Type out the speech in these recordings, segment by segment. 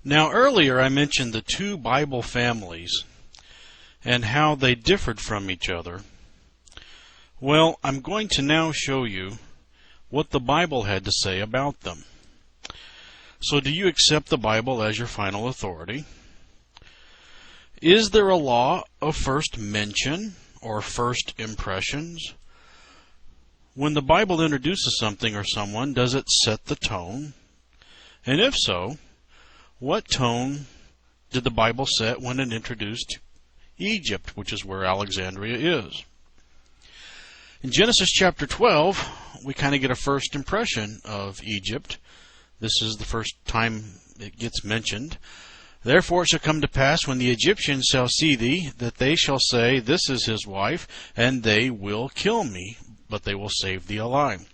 Now earlier I mentioned the two Bible families and how they differed from each other. Well, I'm going to now show you what the Bible had to say about them. So do you accept the Bible as your final authority? Is there a law of first mention or first impressions? When the Bible introduces something or someone, does it set the tone? And if so, what tone did the Bible set when it introduced Egypt, which is where Alexandria is? In Genesis chapter 12, we kind of get a first impression of Egypt. This is the first time it gets mentioned. Therefore it shall come to pass, when the Egyptians shall see thee, that they shall say, This is his wife, and they will kill me, but they will save thee alive.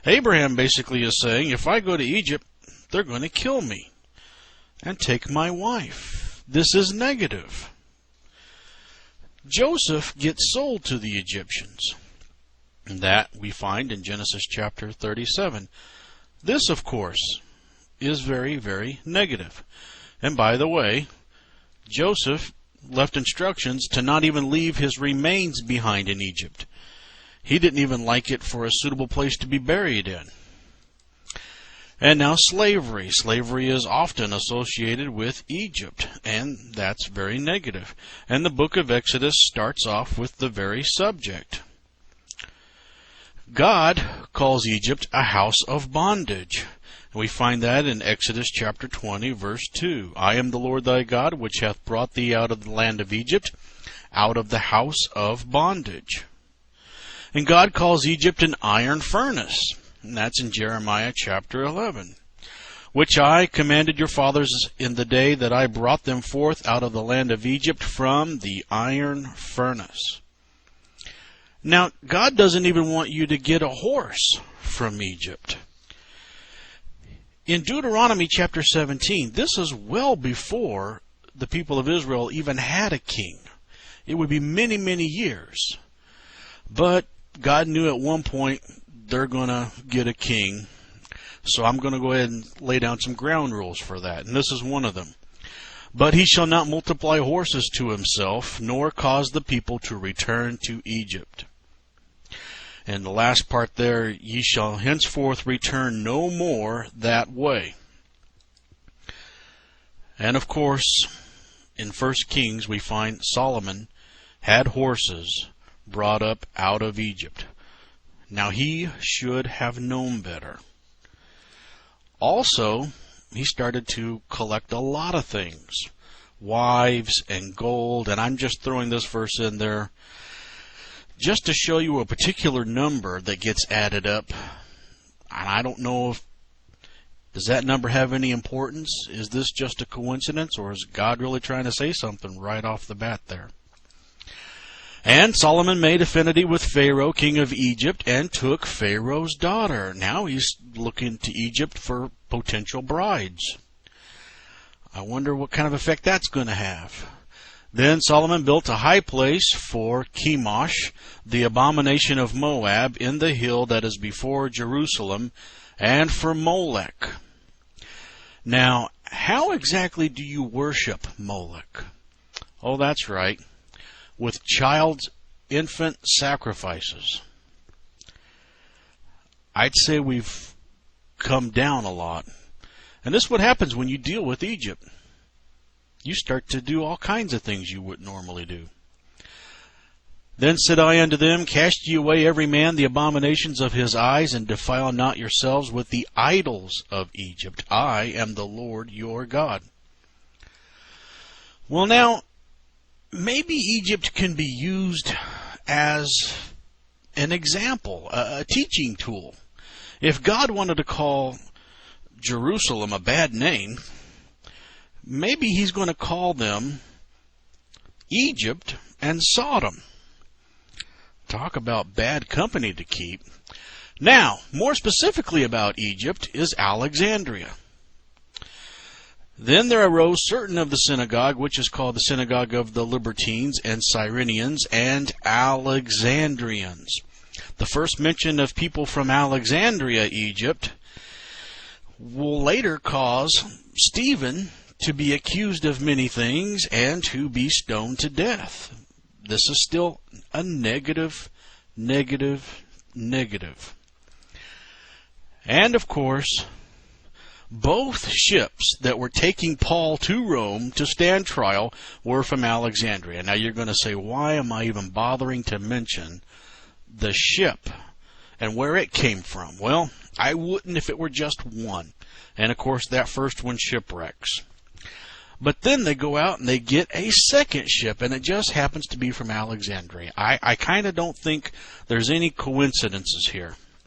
Abraham basically is saying, if I go to Egypt, they're going to kill me and take my wife. This is negative. Joseph gets sold to the Egyptians. That we find in Genesis chapter 37. This, of course, is very, very negative. And by the way, Joseph left instructions to not even leave his remains behind in Egypt. He didn't even like it for a suitable place to be buried in. And now slavery. Slavery is often associated with Egypt, and that's very negative. And the book of Exodus starts off with the very subject. God calls Egypt a house of bondage. And we find that in Exodus chapter 20, verse 2. I am the Lord thy God, which hath brought thee out of the land of Egypt, out of the house of bondage. And God calls Egypt an iron furnace. And that's in Jeremiah chapter 11. Which I commanded your fathers in the day that I brought them forth out of the land of Egypt from the iron furnace. Now, God doesn't even want you to get a horse from Egypt. In Deuteronomy chapter 17, this is well before the people of Israel even had a king. It would be many, many years. But God knew at one point they're going to get a king. So I'm going to go ahead and lay down some ground rules for that. And this is one of them. But he shall not multiply horses to himself, nor cause the people to return to Egypt. And the last part there, ye shall henceforth return no more that way. And of course, in 1 Kings we find Solomon had horses brought up out of Egypt. Now he should have known better. Also, he started to collect a lot of things. Wives and gold, and I'm just throwing this verse in there just to show you a particular number that gets added up. And I don't know if, does that number have any importance? Is this just a coincidence, or is God really trying to say something right off the bat there? And Solomon made affinity with Pharaoh, king of Egypt, and took Pharaoh's daughter. Now he's looking to Egypt for potential brides. I wonder what kind of effect that's going to have. Then Solomon built a high place for Chemosh, the abomination of Moab, in the hill that is before Jerusalem, and for Molech. Now, how exactly do you worship Molech? Oh, that's right. With infant sacrifices. I'd say we've come down a lot. And this is what happens when you deal with Egypt. You start to do all kinds of things you wouldn't normally do. Then said I unto them, Cast ye away every man the abominations of his eyes, and defile not yourselves with the idols of Egypt. I am the Lord your God. Well, now, maybe Egypt can be used as an example, a teaching tool. If God wanted to call Jerusalem a bad name, maybe he's going to call them Egypt and Sodom. Talk about bad company to keep. Now, more specifically about Egypt is Alexandria. Then there arose certain of the synagogue, which is called the synagogue of the Libertines and Cyrenians and Alexandrians. The first mention of people from Alexandria, Egypt, will later cause Stephen to be accused of many things and to be stoned to death. This is still a negative. And of course, both ships that were taking Paul to Rome to stand trial were from Alexandria. Now you're going to say, why am I even bothering to mention the ship and where it came from? Well, I wouldn't if it were just one. And of course, that first one shipwrecks. But then they go out and they get a second ship, and it just happens to be from Alexandria. I kind of don't think there's any coincidences here.